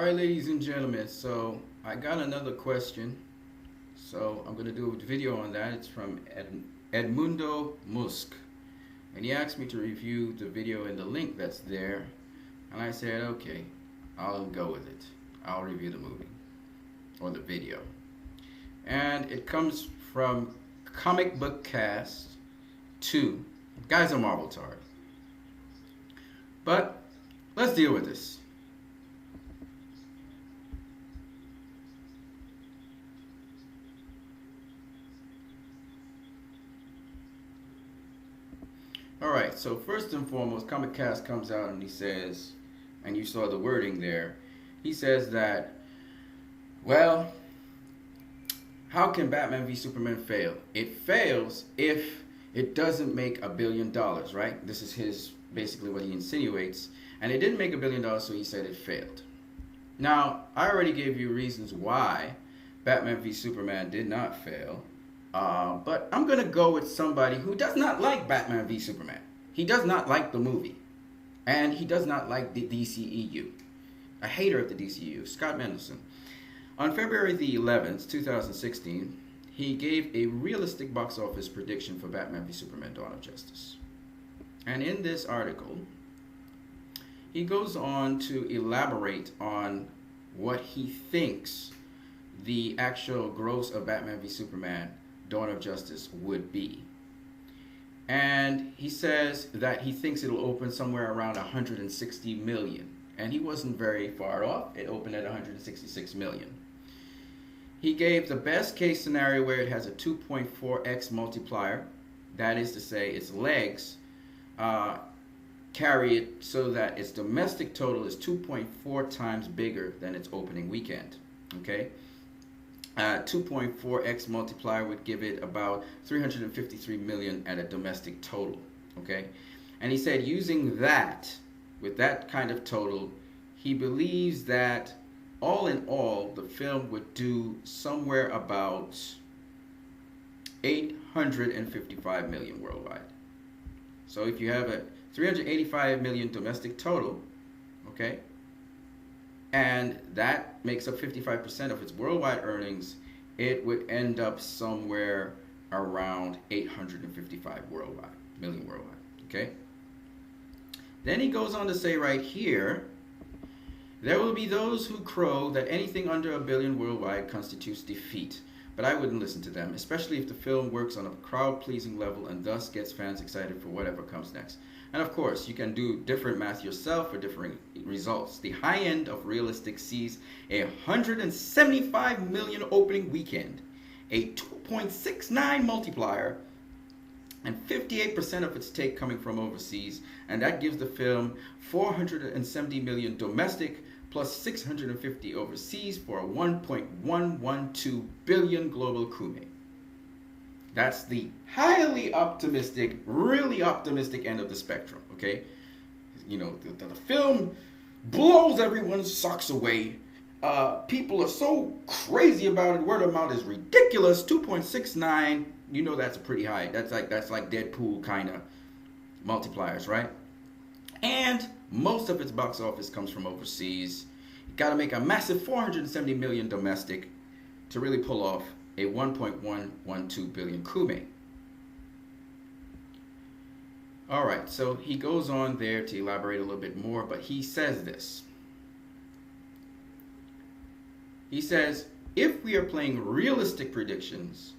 All right, ladies and gentlemen, so I got another question. So I'm going to do a video on that. It's from Edmundo Musq. And he asked me to review the video and the link that's there. And I said, okay, I'll go with it. I'll review the movie or the video. And it comes from Comic Book Cast 2. Guys are Marveltard. But let's deal with this. Alright, so first and foremost, Comic Cast comes out and he says, and you saw the wording there, he says that, well, how can Batman v Superman fail? It fails if it doesn't make $1 billion, right? This is his, basically what he insinuates. And it didn't make $1 billion, so he said it failed. Now, I already gave you reasons why Batman v Superman did not fail. But I'm going to go with somebody who does not like Batman v Superman. He does not like the movie. And he does not like the DCEU. A hater of the DCEU, Scott Mendelson. On February the 11th, 2016, he gave a realistic box office prediction for Batman v Superman Dawn of Justice. And in this article, he goes on to elaborate on what he thinks the actual gross of Batman v Superman Dawn of Justice would be. And he says that he thinks it'll open somewhere around 160 million. And he wasn't very far off. It opened at 166 million. He gave the best case scenario where it has a 2.4x multiplier. That is to say, its legs carry it so that its domestic total is 2.4 times bigger than its opening weekend. Okay? 2.4x multiplier would give it about 353 million at a domestic total. Okay? And he said using that, with that kind of total, he believes that all in all, the film would do somewhere about 855 million worldwide. So if you have a 385 million domestic total, okay, and that makes up 55% of its worldwide earnings, it would end up somewhere around 855 million worldwide, okay? Then he goes on to say right here, there will be those who crow that anything under $1 billion worldwide constitutes defeat, but I wouldn't listen to them, especially if the film works on a crowd-pleasing level and thus gets fans excited for whatever comes next. And of course, you can do different math yourself for different results. The high end of realistic sees a 175 million opening weekend, a 2.69 multiplier, and 58% of its take coming from overseas, and that gives the film 470 million domestic plus 650 overseas for a 1.112 billion global kume. That's the highly optimistic, really optimistic end of the spectrum, okay? You know, the film blows everyone's socks away. People are so crazy about it. Word of mouth is ridiculous. 2.69, you know that's pretty high. That's like Deadpool kind of multipliers, right? And most of its box office comes from overseas. You got to make a massive 470 million domestic to really pull off a 1.112 billion kume. All right, so he goes on there to elaborate a little bit more, but he says this. He says, if we are playing realistic predictions,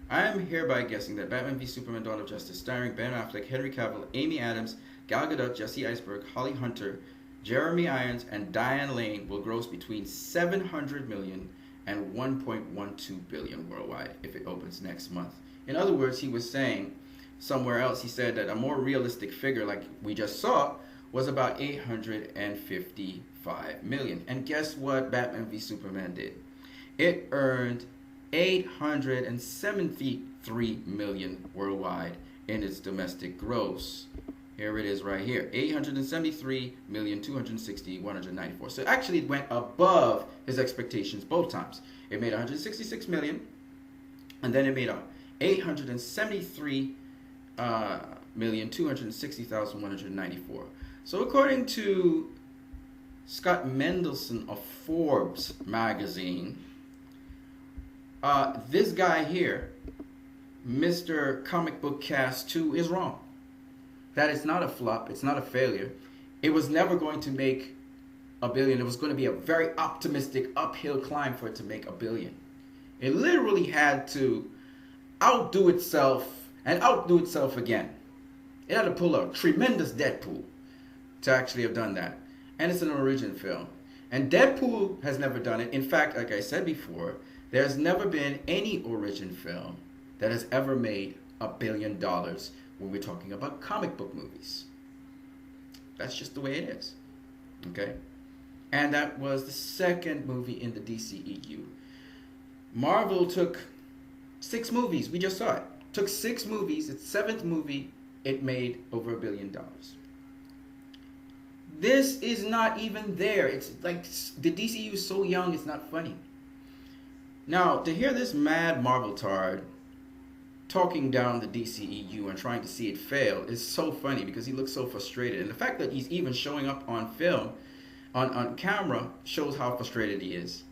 I am hereby guessing that Batman v Superman Dawn of Justice, starring Ben Affleck, Henry Cavill, Amy Adams, Gal Gadot, Jesse Eisenberg, Holly Hunter, Jeremy Irons, and Diane Lane will gross between 700 million and 1.12 billion worldwide if it opens next month. In other words, he was saying somewhere else, he said that a more realistic figure like we just saw was about 855 million. And guess what Batman v Superman did? It earned 873 million worldwide in its domestic gross. Here it is right here, 873,260,194. So actually it went above his expectations both times. It made 166 million, and then it made 873,260,194. So according to Scott Mendelson of Forbes magazine, this guy here, Mr. Comic Book Cast 2, is wrong. That it's not a flop, it's not a failure. It was never going to make $1 billion. It was going to be a very optimistic uphill climb for it to make $1 billion. It literally had to outdo itself and outdo itself again. It had to pull a tremendous Deadpool to actually have done that. And it's an origin film. And Deadpool has never done it. In fact, like I said before, there's never been any origin film that has ever made $1 billion when we're talking about comic book movies. That's just the way it is. Okay? And that was the second movie in the DCEU. Marvel took 6 movies. We just saw it. Took 6 movies. Its 7th movie, it made over $1 billion. This is not even there. It's like the DCU is so young, it's not funny. Now, to hear this mad Marveltard talking down the DCEU and trying to see it fail is so funny because he looks so frustrated. And the fact that he's even showing up on film, on camera, shows how frustrated he is.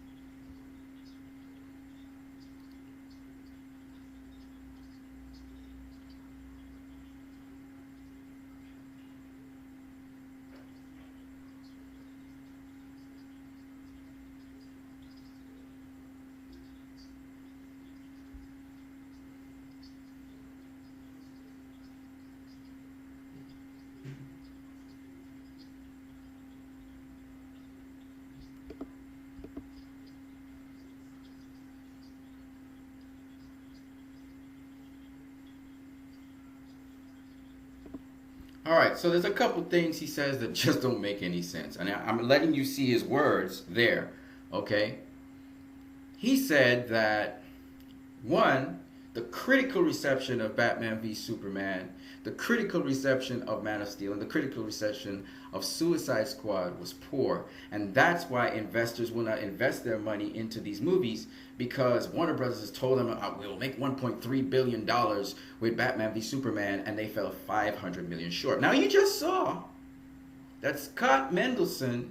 All right, so there's a couple things he says that just don't make any sense. And I'm letting you see his words there, okay? He said that, one, the critical reception of Batman v Superman, the critical reception of Man of Steel, and the critical reception of Suicide Squad was poor. And that's why investors will not invest their money into these movies, because Warner Brothers has told them, we'll make $1.3 billion with Batman v Superman, and they fell $500 million short. Now you just saw that Scott Mendelson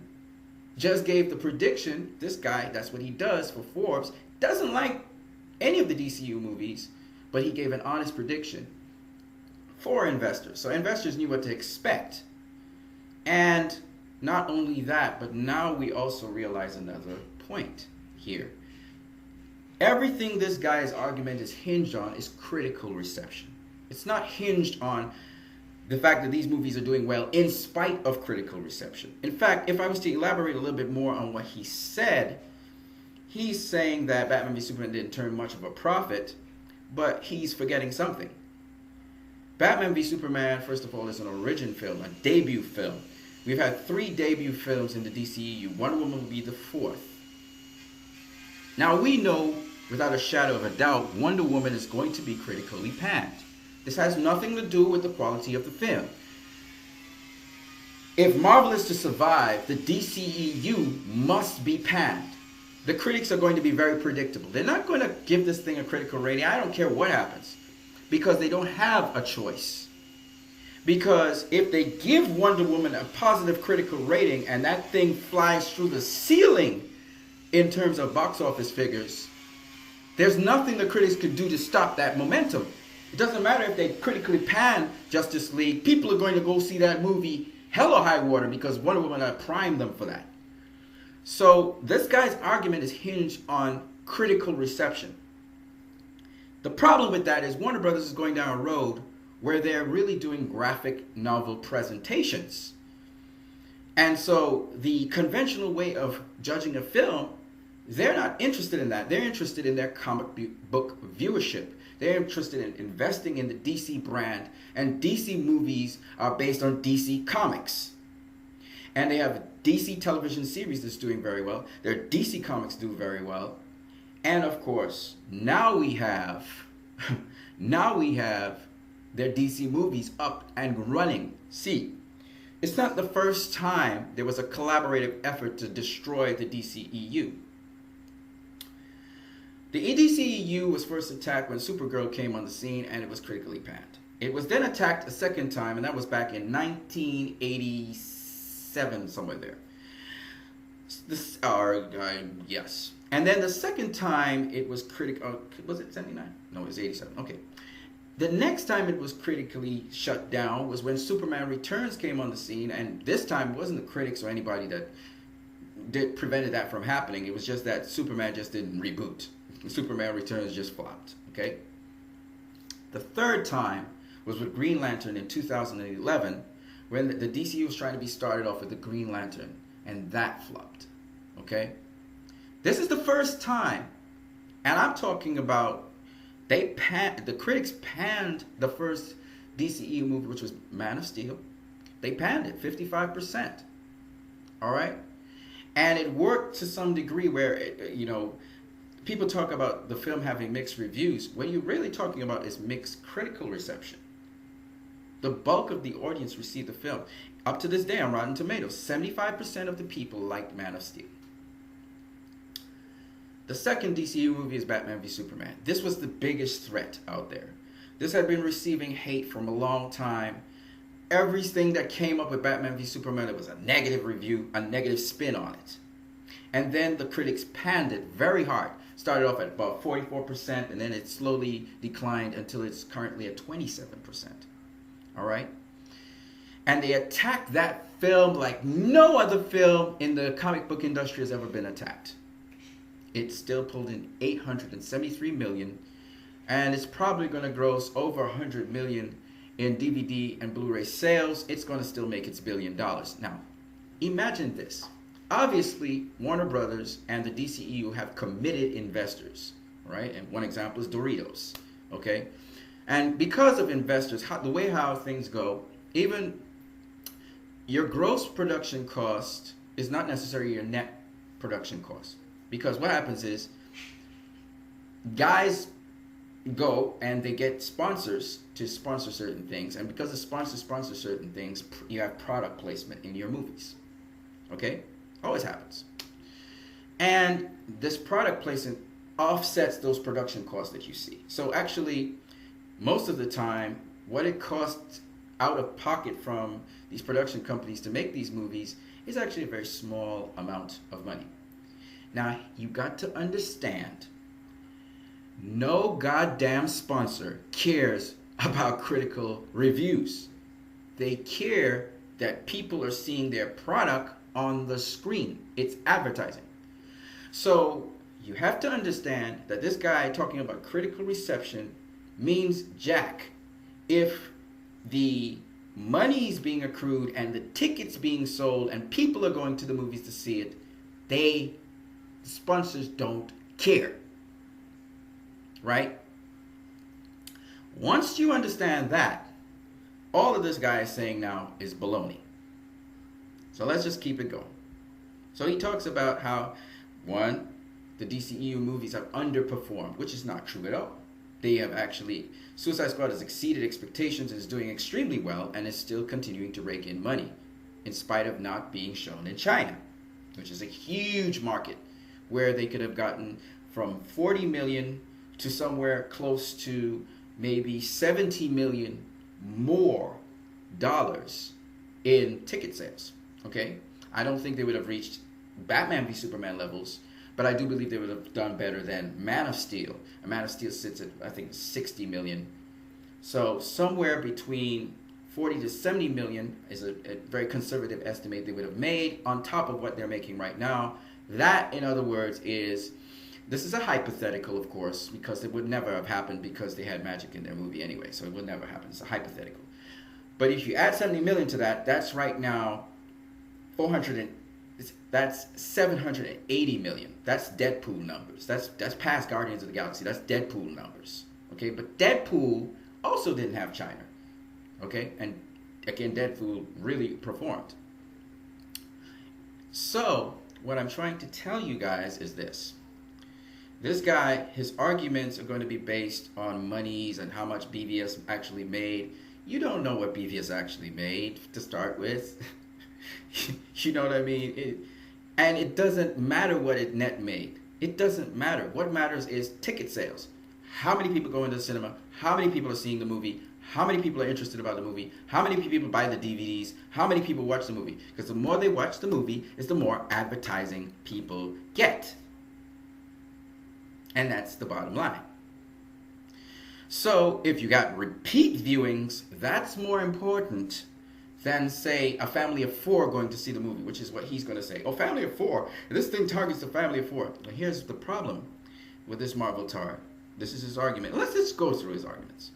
just gave the prediction. This guy, that's what he does for Forbes, doesn't like any of the DCU movies, but he gave an honest prediction for investors. So investors knew what to expect. And not only that, but now we also realize another point here. Everything this guy's argument is hinged on is critical reception. It's not hinged on the fact that these movies are doing well in spite of critical reception. In fact, if I was to elaborate a little bit more on what he said, he's saying that Batman v Superman didn't turn much of a profit, but he's forgetting something. Batman v Superman, first of all, is an origin film, a debut film. We've had 3 debut films in the DCEU. Wonder Woman will be the 4th. Now we know, without a shadow of a doubt, Wonder Woman is going to be critically panned. This has nothing to do with the quality of the film. If Marvel is to survive, the DCEU must be panned. The critics are going to be very predictable. They're not going to give this thing a critical rating. I don't care what happens, because they don't have a choice. Because if they give Wonder Woman a positive critical rating and that thing flies through the ceiling in terms of box office figures, there's nothing the critics could do to stop that momentum. It doesn't matter if they critically pan Justice League. People are going to go see that movie hell or high water because Wonder Woman primed them for that. So this guy's argument is hinged on critical reception. The problem with that is Warner Brothers is going down a road where they're really doing graphic novel presentations. And so the conventional way of judging a film, they're not interested in that. They're interested in their comic book viewership. They're interested in investing in the DC brand. And DC movies are based on DC comics. And they have a DC television series that's doing very well. Their DC comics do very well. And of course, now we have their DC movies up and running. See, it's not the first time there was a collaborative effort to destroy the DCEU. The DCEU was first attacked when Supergirl came on the scene and it was critically panned. It was then attacked a second time, and that was back in 1987, somewhere there. This, yes. And then the second time it was critical. Was it 79? No, it was 87. Okay. The next time it was critically shut down was when Superman Returns came on the scene, and this time it wasn't the critics or anybody that prevented that from happening. It was just that Superman just didn't reboot. Superman Returns just flopped. Okay. The third time was with Green Lantern in 2011, when the DCU was trying to be started off with the Green Lantern, and that flopped. Okay. This is the first time, and I'm talking about the critics panned the first DCEU movie, which was Man of Steel. They panned it 55%. All right, and it worked to some degree where people talk about the film having mixed reviews. What you're really talking about is mixed critical reception. The bulk of the audience received the film. Up to this day on Rotten Tomatoes, 75% of the people liked Man of Steel. The second DCU movie is Batman v Superman. This was the biggest threat out there. This had been receiving hate from a long time. Everything that came up with Batman v Superman, there was a negative review, a negative spin on it. And then the critics panned it very hard. Started off at about 44%, and then it slowly declined until it's currently at 27%. All right? And they attacked that film like no other film in the comic book industry has ever been attacked. It still pulled in $873 million, and it's probably going to gross over $100 million in DVD and Blu-ray sales. It's going to still make its $1 billion. Now, imagine this. Obviously, Warner Brothers and the DCEU have committed investors, right? And one example is Doritos, okay? And because of investors, the way how things go, even your gross production cost is not necessarily your net production cost. Because what happens is, guys go and they get sponsors to sponsor certain things. And because the sponsors sponsor certain things, you have product placement in your movies. Okay? Always happens. And this product placement offsets those production costs that you see. So actually, most of the time, what it costs out of pocket from these production companies to make these movies is actually a very small amount of money. Now, you got to understand, no goddamn sponsor cares about critical reviews. They care that people are seeing their product on the screen. It's advertising. So you have to understand that this guy talking about critical reception means jack if the money's being accrued and the tickets being sold and people are going to the movies to see it. Sponsors don't care, right? Once you understand that, all of this guy is saying now is baloney. So let's just keep it going. So he talks about how, one, the DCEU movies have underperformed, which is not true at all. They have actually, Suicide Squad has exceeded expectations and is doing extremely well and is still continuing to rake in money in spite of not being shown in China, which is a huge market where they could have gotten from 40 million to somewhere close to maybe 70 million more dollars in ticket sales. Okay? I don't think they would have reached Batman v Superman levels, but I do believe they would have done better than Man of Steel. And Man of Steel sits at, I think, 60 million. So somewhere between 40 to 70 million is a very conservative estimate they would have made on top of what they're making right now. That, in other words, this is a hypothetical, of course, because it would never have happened because they had magic in their movie anyway, so it would never happen. It's a hypothetical. But if you add 70 million to that, that's right now that's 780 million. That's Deadpool numbers. That's past Guardians of the Galaxy. That's Deadpool numbers. Okay, but Deadpool also didn't have China. Okay, and again, Deadpool really performed. So what I'm trying to tell you guys is this. This guy, his arguments are going to be based on monies and how much BVS actually made. You don't know what BVS actually made to start with. You know what I mean? And it doesn't matter what it net made. It doesn't matter. What matters is ticket sales. How many people go into the cinema? How many people are seeing the movie? how many people are interested about the movie, how many people buy the DVDs, how many people watch the movie. Because the more they watch the movie is the more advertising people get. And that's the bottom line. So if you got repeat viewings, that's more important than, say, a family of 4 going to see the movie, which is what he's going to say. Oh, family of 4. This thing targets a family of 4. But here's the problem with this Marveltard. This is his argument. Let's just go through his arguments.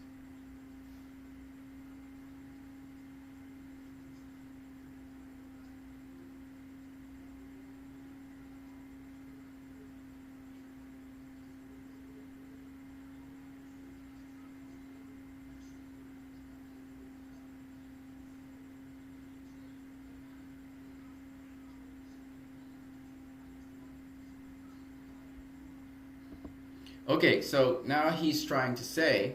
Okay, so now he's trying to say,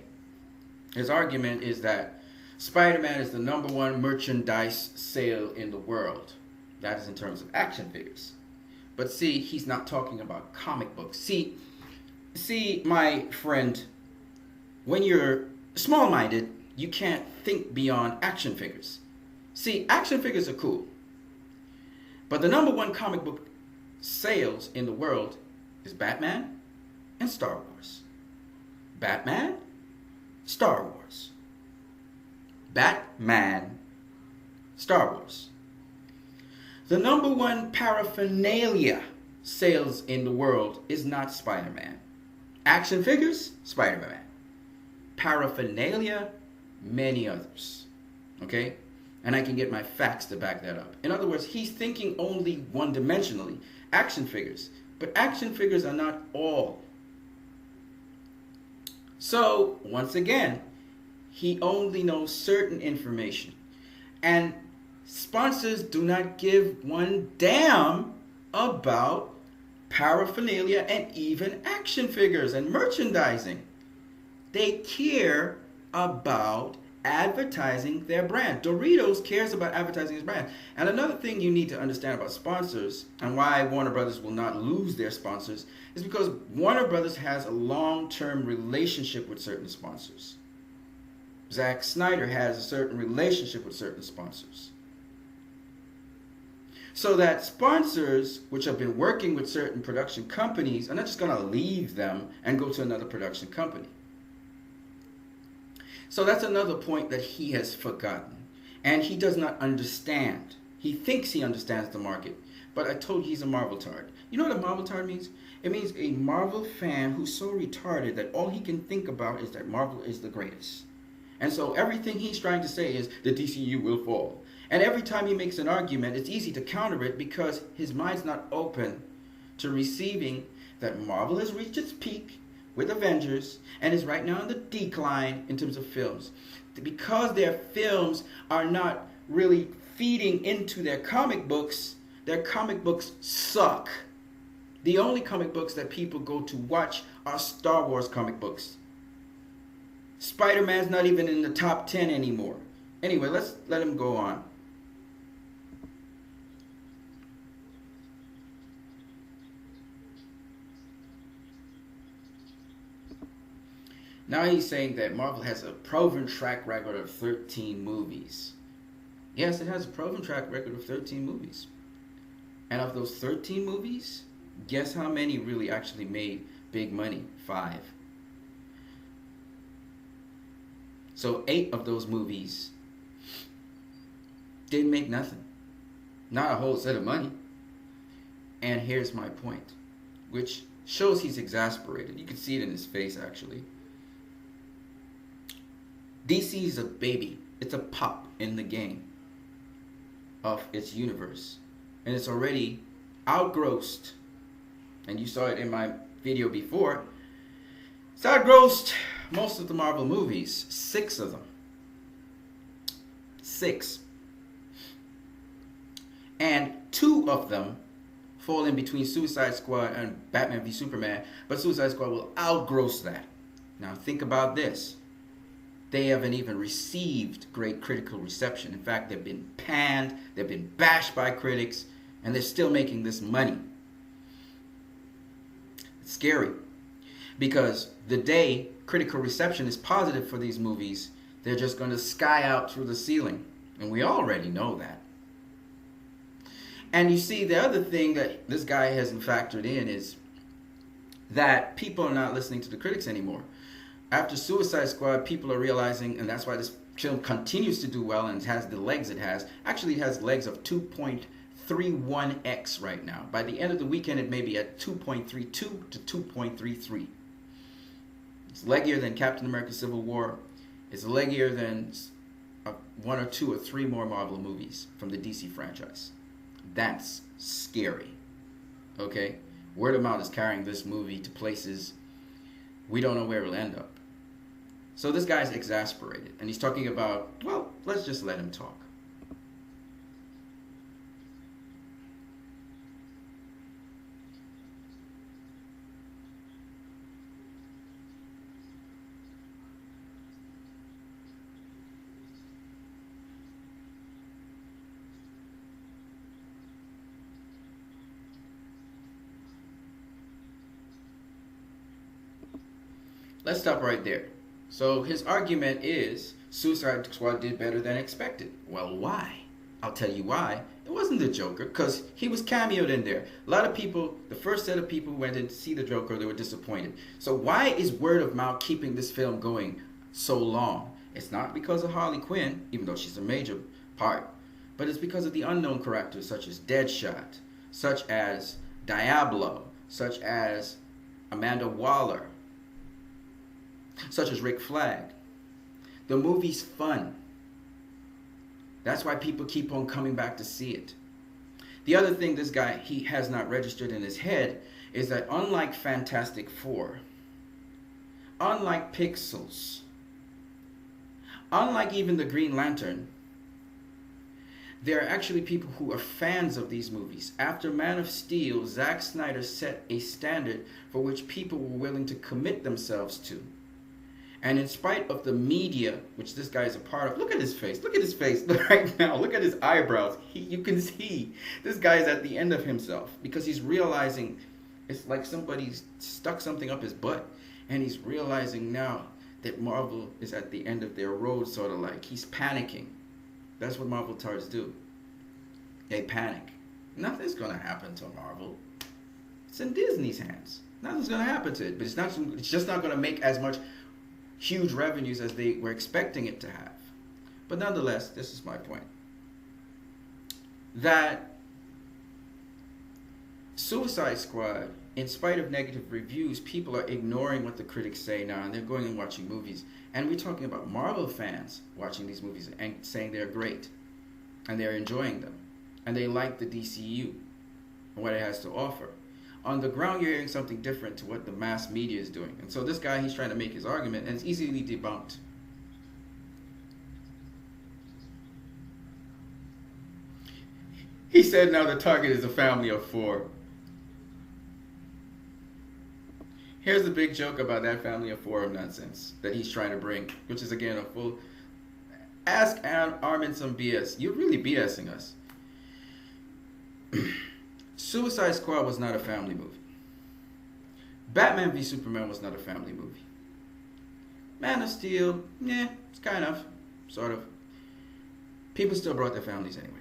his argument is that Spider-Man is the #1 merchandise sale in the world. That is in terms of action figures. But see, he's not talking about comic books. See, my friend, when you're small-minded, you can't think beyond action figures. See, action figures are cool. But the #1 comic book sales in the world is Batman and Star Wars. Batman, Star Wars. Batman, Star Wars. The #1 paraphernalia sales in the world is not Spider-Man. Action figures, Spider-Man. Paraphernalia, many others. Okay? And I can get my facts to back that up. In other words, he's thinking only one-dimensionally. Action figures. But action figures are not all. So, once again, he only knows certain information. And sponsors do not give one damn about paraphernalia and even action figures and merchandising. They care about advertising their brand. Doritos cares about advertising his brand. And another thing you need to understand about sponsors and why Warner Brothers will not lose their sponsors is because Warner Brothers has a long-term relationship with certain sponsors. Zack Snyder has a certain relationship with certain sponsors. So that sponsors, which have been working with certain production companies, are not just going to leave them and go to another production company. So that's another point that he has forgotten. And he does not understand. He thinks he understands the market. But I told you he's a Marveltard. You know what a Marveltard means? It means a Marvel fan who's so retarded that all he can think about is that Marvel is the greatest. And so everything he's trying to say is the DCU will fall. And every time he makes an argument, it's easy to counter it because his mind's not open to receiving that Marvel has reached its peak with Avengers and is right now in the decline in terms of films. Because their films are not really feeding into their comic books suck. The only comic books that people go to watch are Star Wars comic books. Spider-Man's not even in the top 10 anymore. Anyway, let's let him go on. Now he's saying that Marvel has a proven track record of 13 movies. Yes, it has a proven track record of 13 movies. And of those 13 movies, guess how many really actually made big money? 5. So 8 of those movies didn't make nothing. Not a whole set of money. And here's my point, which shows he's exasperated. You can see it in his face, actually. DC is a baby. It's a pup in the game of its universe. And it's already outgrossed. And you saw it in my video before. It's outgrossed most of the Marvel movies. 6 of them. 6. And 2 of them fall in between Suicide Squad and Batman v Superman. But Suicide Squad will outgross that. Now think about this. They haven't even received great critical reception. In fact, they've been panned, they've been bashed by critics, and they're still making this money. It's scary. Because the day critical reception is positive for these movies, They're just going to sky out through the ceiling. And we already know that. And you see, the other thing that this guy hasn't factored in is that people are not listening to the critics anymore. After Suicide Squad, people are realizing, and that's why this film continues to do well and has the legs it has. Actually, it has legs of 2.31x right now. By the end of the weekend, it may be at 2.32 to 2.33. It's leggier than Captain America Civil War. It's leggier than one or two or three more Marvel movies from the DC franchise. That's scary. Okay? Word of mouth is carrying this movie to places we don't know where it'll end up. So this guy's exasperated. And he's talking about, well, let's just let him talk. Let's stop right there. So his argument is Suicide Squad did better than expected. Well, why? I'll tell you why. It wasn't the Joker, because he was cameoed in there. A lot of people, the first set of people who went in to see the Joker, they were disappointed. So why is word of mouth keeping this film going so long? It's not because of Harley Quinn, even though she's a major part, but it's because of the unknown characters such as Deadshot, such as Diablo, such as Amanda Waller, such as Rick Flag. The movie's fun. That's why people keep on coming back to see it. The other thing this guy, he has not registered in his head is that unlike Fantastic Four, unlike Pixels, unlike even the Green Lantern, there are actually people who are fans of these movies. After Man of Steel, Zack Snyder set a standard for which people were willing to commit themselves to. And in spite of the media, which this guy is a part of, look at his face. Look at his face right now. Look at his eyebrows. You can see this guy is at the end of himself because he's realizing it's like somebody's stuck something up his butt. And he's realizing now that Marvel is at the end of their road, sort of like. He's panicking. That's what Marveltards do. They panic. Nothing's going to happen to Marvel. It's in Disney's hands. Nothing's going to happen to it. But it's just not going to make as much huge revenues as they were expecting it to have. But nonetheless, this is my point. That Suicide Squad, in spite of negative reviews, people are ignoring what the critics say now, and they're going and watching movies. And we're talking about Marvel fans watching these movies and saying they're great, and they're enjoying them, and they like the DCU and what it has to offer. On the ground, you're hearing something different to what the mass media is doing. And so this guy, he's trying to make his argument, and it's easily debunked. He said now the target is a family of 4. Here's the big joke about that family of 4 of nonsense that he's trying to bring, which is again a full... Ask Armin some BS. You're really BSing us. Suicide Squad was not a family movie. Batman v Superman was not a family movie. Man of Steel, it's kind of, sort of. People still brought their families anyway.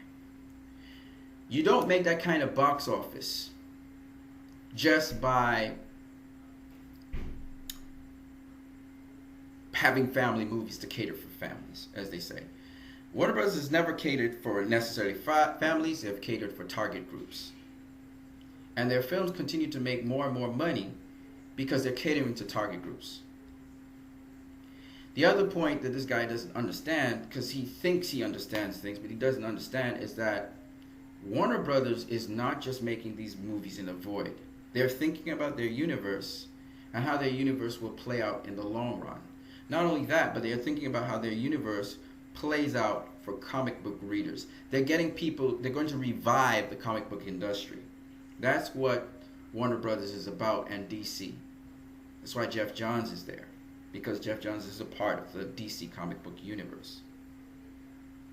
You don't make that kind of box office just by having family movies to cater for families, as they say. Warner Bros. Has never catered for necessarily families, they've catered for target groups. And their films continue to make more and more money because they're catering to target groups. The other point that this guy doesn't understand, because he thinks he understands things, but he doesn't understand, is that Warner Brothers is not just making these movies in a void. They're thinking about their universe and how their universe will play out in the long run. Not only that, but they're thinking about how their universe plays out for comic book readers. They're getting people, they're going to revive the comic book industry. That's what Warner Brothers is about, and DC. That's why Jeff Johns is there, because Jeff Johns is a part of the DC comic book universe.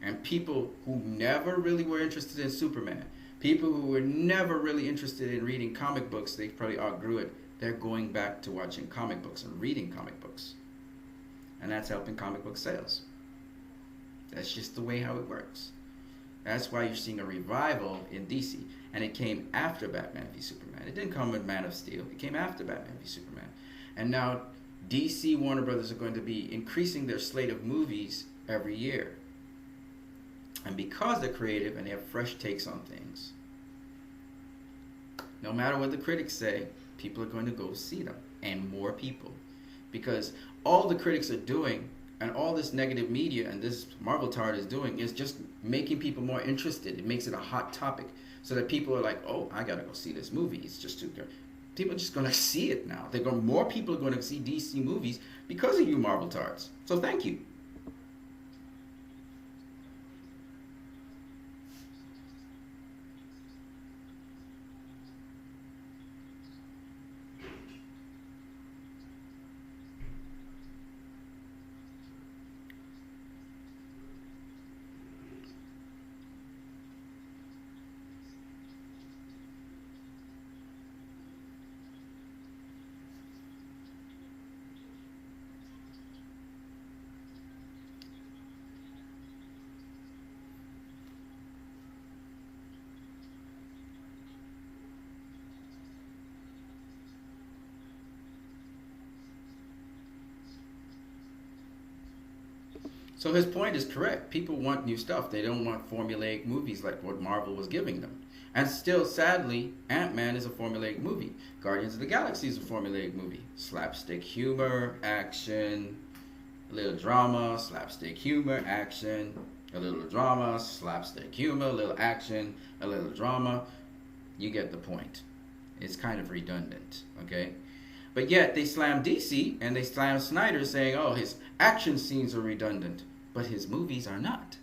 And people who never really were interested in Superman, people who were never really interested in reading comic books, they probably outgrew it. They're going back to watching comic books and reading comic books. And that's helping comic book sales. That's just the way how it works. That's why you're seeing a revival in DC. And it came after Batman v Superman. It didn't come with Man of Steel. It came after Batman v Superman. And now DC Warner Brothers are going to be increasing their slate of movies every year. And because they're creative and they have fresh takes on things, no matter what the critics say, people are going to go see them. And more people. Because all the critics are doing, and all this negative media and this Marveltard is doing, is just making people more interested. It makes it a hot topic. So that people are like, oh, I gotta go see this movie. It's just too good. People are just gonna see it now. More people are gonna see DC movies because of you Marveltards. So thank you. So his point is correct. People want new stuff. They don't want formulaic movies like what Marvel was giving them. And still, sadly, Ant-Man is a formulaic movie. Guardians of the Galaxy is a formulaic movie. Slapstick humor, action, a little drama, slapstick humor, action, a little drama, slapstick humor, a little action, a little drama. You get the point. It's kind of redundant, okay? But yet, they slam DC and they slam Snyder saying, oh, his action scenes are redundant. But his movies are not.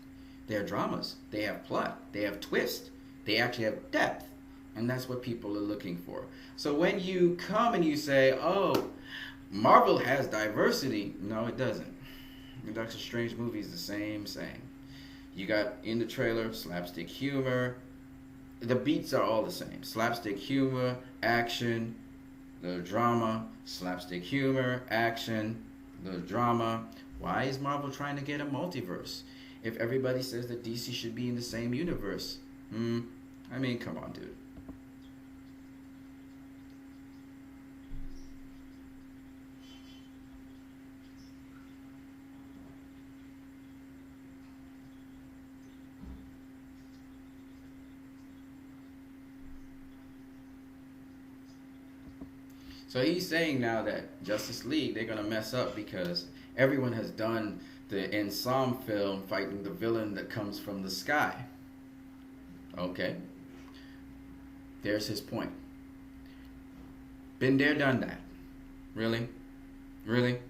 They're dramas. They have plot. They have twist. They actually have depth. And that's what people are looking for. So when you come and you say, oh, Marvel has diversity. No, it doesn't. The Doctor Strange movie is the same. You got in the trailer, slapstick humor. The beats are all the same. Slapstick humor, action, the drama, slapstick humor, action, the drama. Why is Marvel trying to get a multiverse? If everybody says that DC should be in the same universe. I mean, come on, dude. So he's saying now that Justice League, they're going to mess up because everyone has done the ensemble film fighting the villain that comes from the sky. Okay. There's his point. Been there, done that. Really? Really?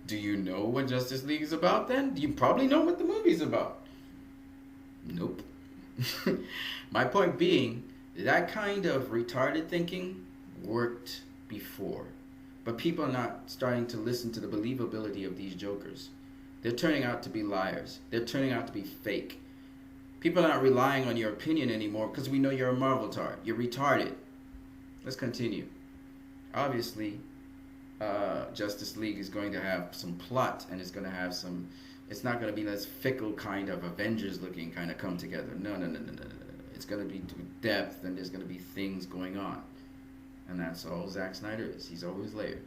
Do you know what Justice League is about then? Do you probably know what the movie's about? Nope. My point being, that kind of retarded thinking worked before. But people are not starting to listen to the believability of these jokers. They're turning out to be liars. They're turning out to be fake. People are not relying on your opinion anymore because we know you're a Marveltard. You're retarded. Let's continue. Obviously, Justice League is going to have some plot and it's going to have some... It's not going to be this fickle kind of Avengers-looking kind of come together. No. It's going to be depth and there's going to be things going on. And that's all Zack Snyder is. He's always layered.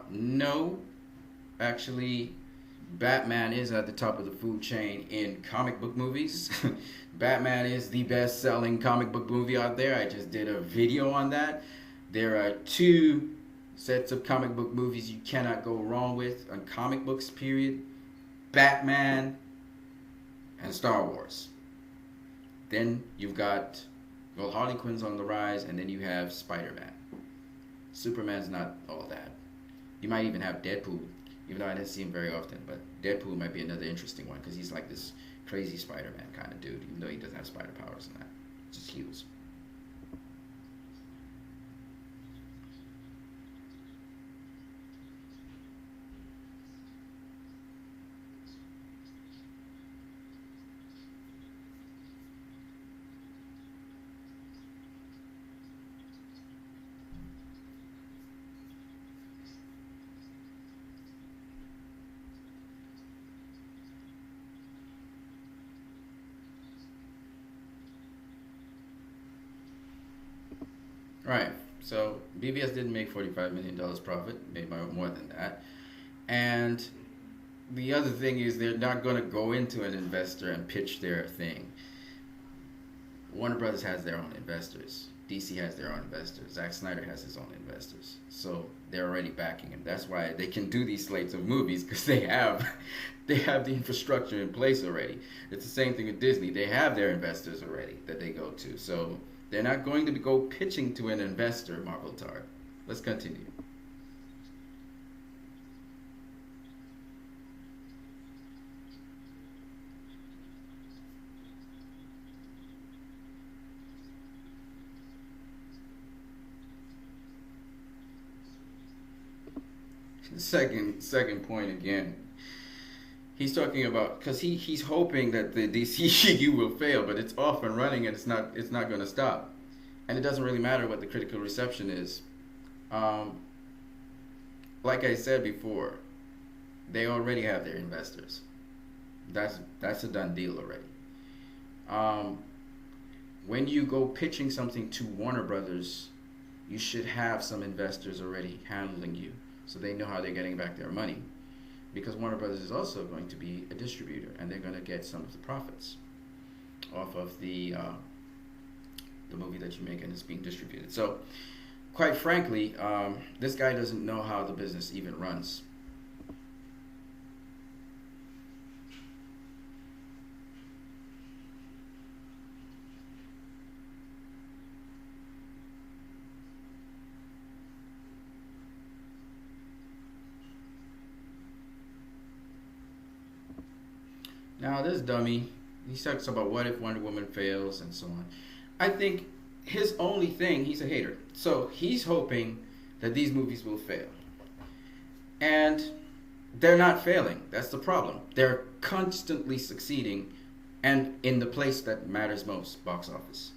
No. Actually, Batman is at the top of the food chain in comic book movies. Batman is the best-selling comic book movie out there. I just did a video on that. There are 2 sets of comic book movies you cannot go wrong with on comic books, period. Batman and Star Wars. Then you've got, well, Harley Quinn's on the rise, and then you have Spider-Man. Superman's not all that. You might even have Deadpool, even though I didn't see him very often, but Deadpool might be another interesting one because he's like this crazy Spider-Man kind of dude, even though he doesn't have spider powers and that. Just heals. Right. So BVS didn't make $45 million profit, made more than that. And the other thing is they're not going to go into an investor and pitch their thing. Warner Brothers has their own investors. DC has their own investors. Zack Snyder has his own investors. So they're already backing him. That's why they can do these slates of movies, because they have the infrastructure in place already. It's the same thing with Disney. They have their investors already that they go to. So they're not going to go pitching to an investor, Marveltard. Let's continue. Second point again. He's talking about, because he's hoping that the DCU will fail, but it's off and running and it's not going to stop, and it doesn't really matter what the critical reception is. Like I said before, they already have their investors. That's a done deal already. When you go pitching something to Warner Brothers, you should have some investors already handling you, so they know how they're getting back their money. Because Warner Brothers is also going to be a distributor, and they're going to get some of the profits off of the movie that you make and it's being distributed. So, quite frankly, this guy doesn't know how the business even runs. Now, this dummy, he talks about what if Wonder Woman fails and so on. I think his only thing, he's a hater. So he's hoping that these movies will fail. And they're not failing. That's the problem. They're constantly succeeding and in the place that matters most, box office.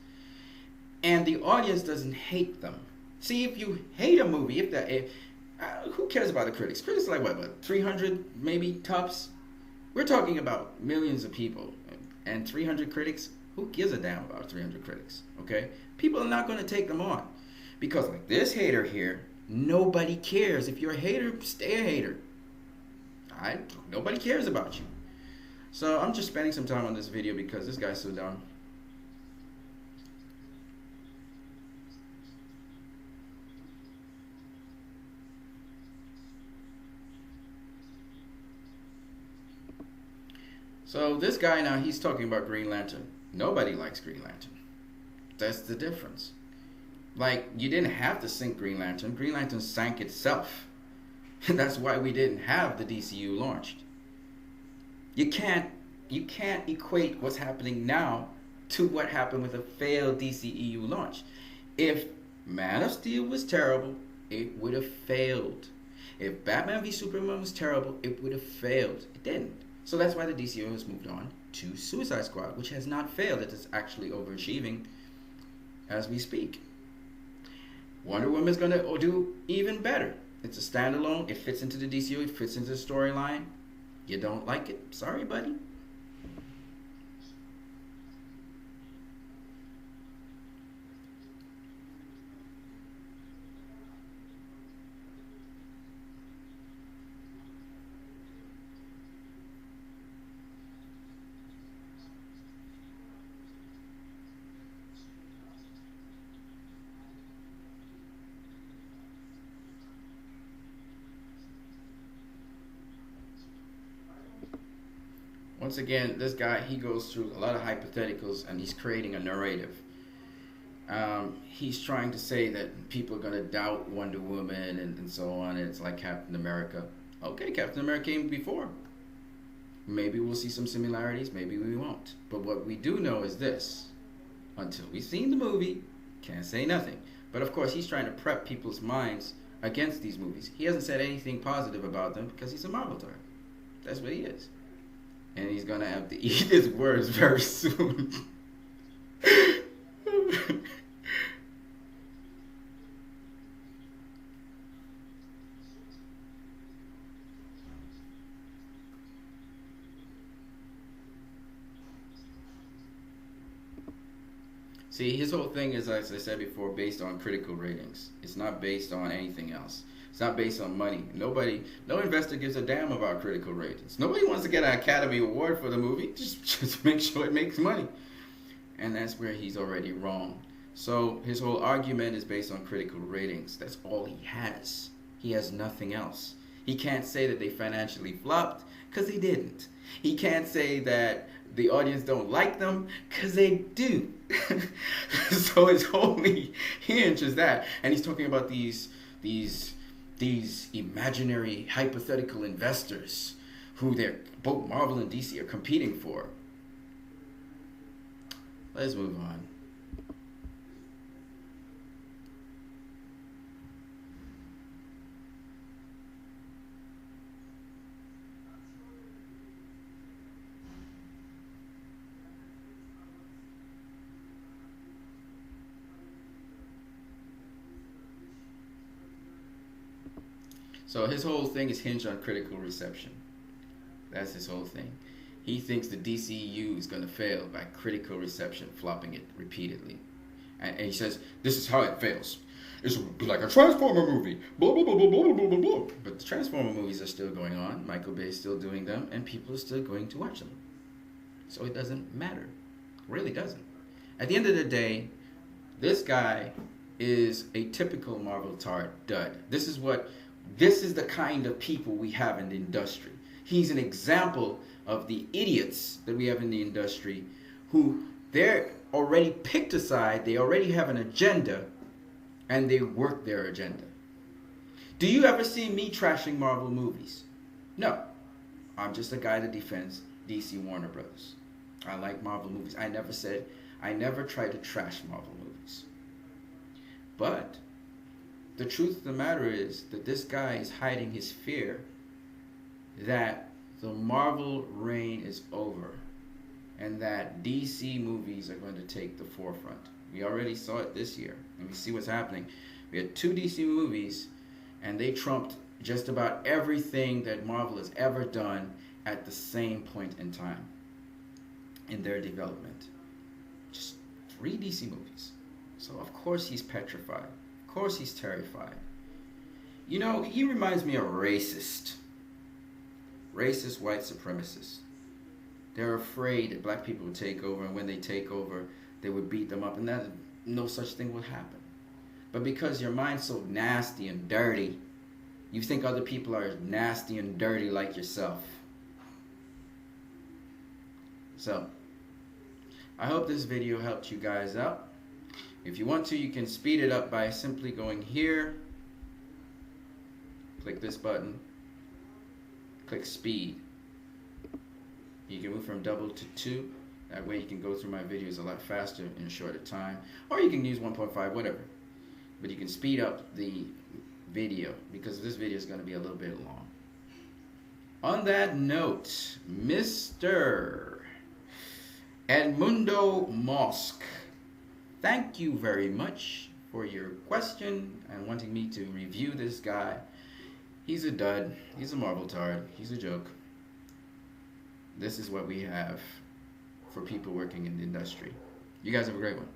And the audience doesn't hate them. See, if you hate a movie, who cares about the critics? Critics are like, what, 300 maybe tops? We're talking about millions of people, and 300 critics, who gives a damn about 300 critics, okay? People are not going to take them on, because like this hater here, nobody cares. If you're a hater, stay a hater. Nobody cares about you. So I'm just spending some time on this video because this guy's so dumb. So this guy now, he's talking about Green Lantern. Nobody likes Green Lantern. That's the difference. Like, you didn't have to sink Green Lantern. Green Lantern sank itself. And that's why we didn't have the DCU launched. You can't equate what's happening now to what happened with a failed DCEU launch. If Man of Steel was terrible, it would have failed. If Batman v Superman was terrible, it would have failed. It didn't. So that's why the DCU has moved on to Suicide Squad, which has not failed. It is actually overachieving as we speak. Wonder Woman is going to do even better. It's a standalone. It fits into the DCU. It fits into the storyline. You don't like it? Sorry, buddy. Once again, this guy, he goes through a lot of hypotheticals and he's creating a narrative. He's trying to say that people are going to doubt Wonder Woman and so on. And it's like Captain America. Okay, Captain America came before. Maybe we'll see some similarities. Maybe we won't. But what we do know is this. Until we've seen the movie, can't say nothing. But of course, he's trying to prep people's minds against these movies. He hasn't said anything positive about them because he's a Marveltard. That's what he is. And he's going to have to eat his words very soon. See, his whole thing is, as I said before, based on critical ratings. It's not based on anything else. It's not based on money. No investor gives a damn about critical ratings. Nobody wants to get an Academy Award for the movie. Just make sure it makes money. And that's where he's already wrong. So his whole argument is based on critical ratings. That's all he has. He has nothing else. He can't say that they financially flopped, because they didn't. He can't say that the audience don't like them, because they do. So his only hinge is that. And he's talking about these imaginary hypothetical investors who both Marvel and DC are competing for. Let's move on. So his whole thing is hinged on critical reception. That's his whole thing. He thinks the DCU is going to fail by critical reception, flopping it repeatedly. And he says, this is how it fails. It's like a Transformer movie. Blah, blah, blah, blah, blah, blah, blah, blah. But the Transformer movies are still going on. Michael Bay is still doing them. And people are still going to watch them. So it doesn't matter. It really doesn't. At the end of the day, this guy is a typical Marveltard dud. This is the kind of people we have in the industry. He's an example of the idiots that we have in the industry who they're already picked aside, they already have an agenda, and they work their agenda. Do you ever see me trashing Marvel movies? No. I'm just a guy that defends DC Warner Brothers. I like Marvel movies. I never tried to trash Marvel movies. But the truth of the matter is that this guy is hiding his fear that the Marvel reign is over and that DC movies are going to take the forefront. We already saw it this year, and we see what's happening. We had 2 DC movies, and they trumped just about everything that Marvel has ever done at the same point in time in their development. Just 3 DC movies. So of course he's petrified. Of course he's terrified. You know, he reminds me of a racist white supremacists. They're afraid that black people will take over, and when they take over, they would beat them up, and that no such thing would happen. But because your mind's so nasty and dirty, you think other people are nasty and dirty like yourself. So, I hope this video helped you guys out. If you want to, you can speed it up by simply going here, click this button, click speed. You can move from double to 2. That way you can go through my videos a lot faster in a shorter time. Or you can use 1.5, whatever. But you can speed up the video because this video is going to be a little bit long. On that note, Mr. Edmundo Musq, thank you very much for your question and wanting me to review this guy. He's a dud. He's a Marveltard. He's a joke. This is what we have for people working in the industry. You guys have a great one.